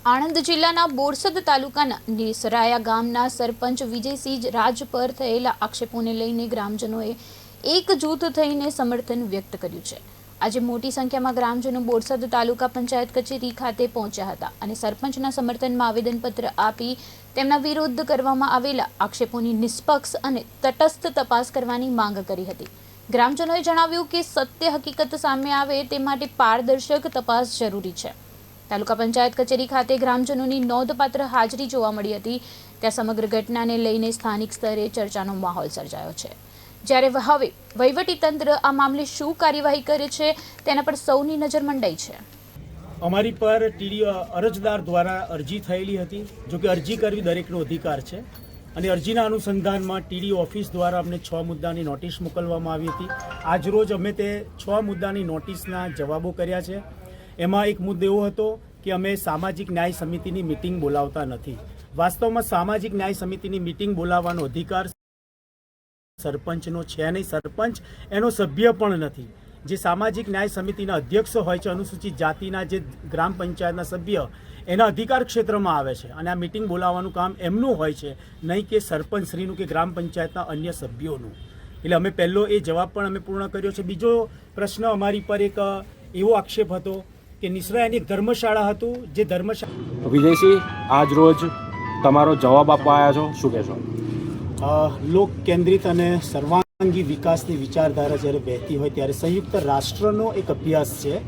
આણંદ જિલ્લાના બોરસદ તાલુકાના નેસરાયા ગામના સરપંચ વિજયસિંહ રાજ પર થયેલા આક્ષેપોને લઈને ગ્રામજનોએ એકજૂથ થઈને સમર્થન વ્યક્ત કર્યું છે। આજે મોટી સંખ્યામાં ગ્રામજનો બોરસદ તાલુકા પંચાયત કચેરી ખાતે પહોંચ્યા હતા અને સરપંચના સમર્થનમાં આવેદનપત્ર આપી તેમના વિરુદ્ધ કરવામાં આવેલા આક્ષેપોની નિષ્પક્ષ અને તટસ્થ તપાસ કરવાની માંગ કરી હતી। ગ્રામજનોએ જણાવ્યું કે સત્ય હકીકત સામે આવે તે માટે પારદર્શક તપાસ જરૂરી છે। તાલુકા પંચાયત કચેરી ખાતે ગ્રામજનોની નોંધપાત્ર હાજરી જોવા મળી હતી। ત્યાં સમગ્ર ઘટનાને લઈને સ્થાનિક સ્તરે ચર્ચાનો માહોલ સર્જાયો છે। જ્યારે હવે વહીવટીતંત્ર આ મામલે શું કાર્યવાહી કરે છે તેના પર સૌની નજર મંડાઈ છે। અમારી પર ટીડીઓ અરજદાર દ્વારા અરજી થયેલી હતી। જો કે અરજી કરવી દરેકનો અધિકાર છે અને અરજીના અનુસંધાનમાં ટીડી ઓફિસ દ્વારા અમને 6 મુદ્દાની નોટિસ મોકલવામાં આવી હતી। આજરોજ અમે તે 6 મુદ્દાની નોટિસના જવાબો કર્યા છે। એમાં એક મુદ્દો એવો હતો કે અમે સામાજિક ન્યાય સમિતિની મિટિંગ બોલાવતા નથી। વાસ્તવમાં સામાજિક ન્યાય સમિતિની મિટિંગ બોલાવવાનો અધિકાર સરપંચનો છે નહીં, સરપંચ એનો સભ્ય પણ નથી। જે સામાજિક ન્યાય સમિતિના અધ્યક્ષ હોય છે, અનુસૂચિત જાતિના જે ગ્રામ પંચાયતના સભ્ય એના અધિકાર ક્ષેત્રમાં આવે છે અને આ મિટિંગ બોલાવવાનું કામ એમનું હોય છે, નહીં કે સરપંચશ્રીનું કે ગ્રામ પંચાયતના અન્ય સભ્યોનું। એટલે અમે પહેલો એ જવાબ પણ અમે પૂર્ણ કર્યો છે। બીજો પ્રશ્ન અમારી પર એક એવો આક્ષેપ હતો કે નિસરાયાની એક ધર્મશાળા હતું, જે ધર્મશાળા વિજયસિંહ આજ રોજ તમારો જવાબ આપવા આવ્યા છો, શું કહેશો? લોક કેન્દ્રિત અને સર્વાંગી વિકાસની વિચારધારા જ્યારે વહેતી હોય ત્યારે સંયુક્ત રાષ્ટ્રનો એક અભ્યાસ છે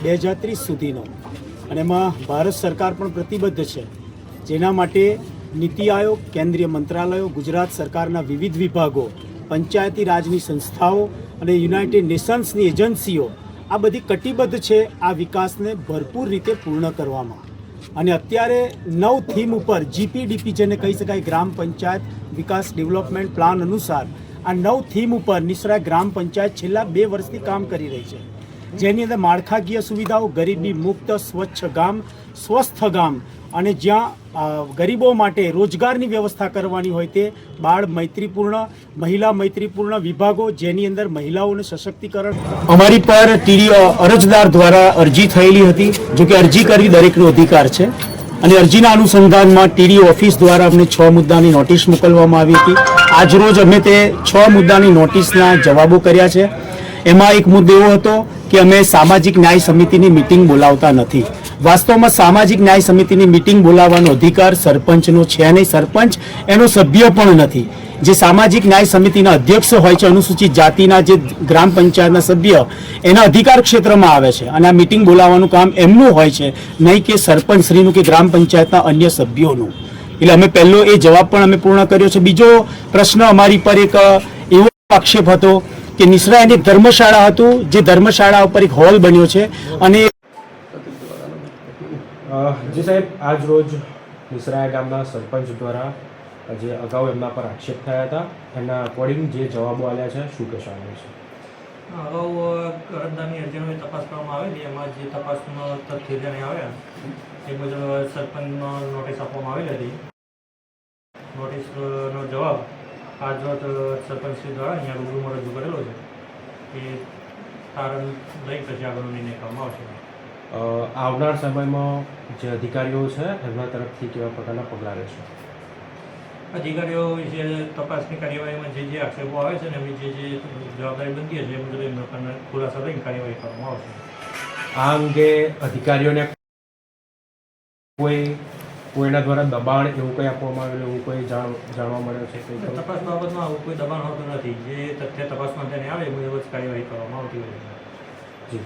2030 સુધીનો, અને એમાં ભારત સરકાર પણ પ્રતિબદ્ધ છે, જેના માટે નીતિ આયોગ, કેન્દ્રીય મંત્રાલયો, ગુજરાત સરકારના વિવિધ વિભાગો, પંચાયતી રાજની સંસ્થાઓ અને યુનાઇટેડ નેશન્સની એજન્સીઓ આ બધી કટિબદ્ધ છે આ વિકાસને ભરપૂર રીતે પૂર્ણ કરવામાં। અને અત્યારે 9 થીમ ઉપર જીપીડીપી જેને કહી શકાય, ગ્રામ પંચાયત વિકાસ ડેવલપમેન્ટ પ્લાન અનુસાર આ 9 થીમ ઉપર નિસરાય ગ્રામ પંચાયત છેલ્લા 2 વર્ષથી કામ કરી રહી છે, જેની અંદર માળખાકીય સુવિધાઓ, ગરીબી મુક્ત સ્વચ્છ ગામ, સ્વસ્થ ગામ અને જ્યાં ગરીબો માટે રોજગારની વ્યવસ્થા કરવાની હોય તે બાળ મૈત્રીપૂર્ણ, મહિલા મૈત્રીપૂર્ણ વિભાગો, જેની અંદર મહિલાઓને સશક્તિકરણ। અમારી પર ટીડી અરજદાર દ્વારા અરજી થયેલી હતી। જો કે અરજી કરવી દરેકનો અધિકાર છે અને અરજીના અનુસંધાનમાં ટીડી ઓફિસ દ્વારા અમને 6 મુદ્દાની નોટિસ મોકલવામાં આવી હતી। આજરોજ અમે તે 6 મુદ્દાની નોટિસના જવાબો કર્યા છે। એમાં એક મુદ્દો એવો હતો કે અમે સામાજિક ન્યાય સમિતિની મિટિંગ બોલાવતા નથી। વાસ્તવમાં સામાજિક ન્યાય સમિતિની મિટિંગ બોલાવવાનો અધિકાર સરપંચનો છે નહીં, સરપંચ એનો સભ્ય પણ નથી। જે સામાજિક ન્યાય સમિતિના અધ્યક્ષ હોય છે, અનુસૂચિત જાતિના જે ગ્રામ પંચાયતના સભ્ય એના અધિકાર ક્ષેત્રમાં આવે છે અને આ મિટિંગ બોલાવવાનું કામ એમનું હોય છે, નહીં કે સરપંચશ્રીનું કે ગ્રામ પંચાયતના અન્ય સભ્યોનું। એટલે અમે પહેલો એ જવાબ પણ અમે પૂર્ણ કર્યો છે। બીજો પ્રશ્ન અમારી પર એક એવો આક્ષેપ હતો કે નિસરાયાની એક ધર્મશાળા હતું, જે ધર્મશાળા ઉપર એક હોલ બન્યો છે અને જી સાહેબ, આજ રોજ નિસરાયા ગામના સરપંચ દ્વારા જે અગાઉ એમના પર આક્ષેપ થયા હતા એના અકોર્ડિંગ જે જવાબો આવ્યા છે, શું કહેશો આવે છે? અગાઉ અરજદારની અરજીનો તપાસ કરવામાં આવેલી, એમાં જે તપાસનો તથ્ય જાણે આવ્યા એ મુજબ સરપંચનો નોટિસ આપવામાં આવેલી હતી। નોટિસનો જવાબ આજ રોજ સરપંચશ્રી દ્વારા અહીંયા રૂબરૂમાં રજૂ કરેલો છે કે તારણ લઈ પછી આગળનો નિર્ણય કરવામાં આવશે। આવનાર સમયમાં જે અધિકારીઓ છે એમના તરફથી કેવા પ્રકારના પગલાં રહેશે? અધિકારીઓ વિશે તપાસની કાર્યવાહીમાં જે આક્ષેપો આવે છે ને એમની જે જવાબદારી બનતી હશે એ મુજબ એમનો ખુલાસા લઈને કાર્યવાહી કરવામાં આવશે। આ અંગે અધિકારીઓને કોઈના દ્વારા દબાણ એવું કંઈ આપવામાં આવેલું, એવું કોઈ જાણવા મળ્યું છે? તપાસ બાબતમાં આવું કોઈ દબાણ હોતું નથી। જે તથ્ય તપાસમાં તેને આવે એ મુજબ જ કાર્યવાહી કરવામાં આવતી હોય છે। જી।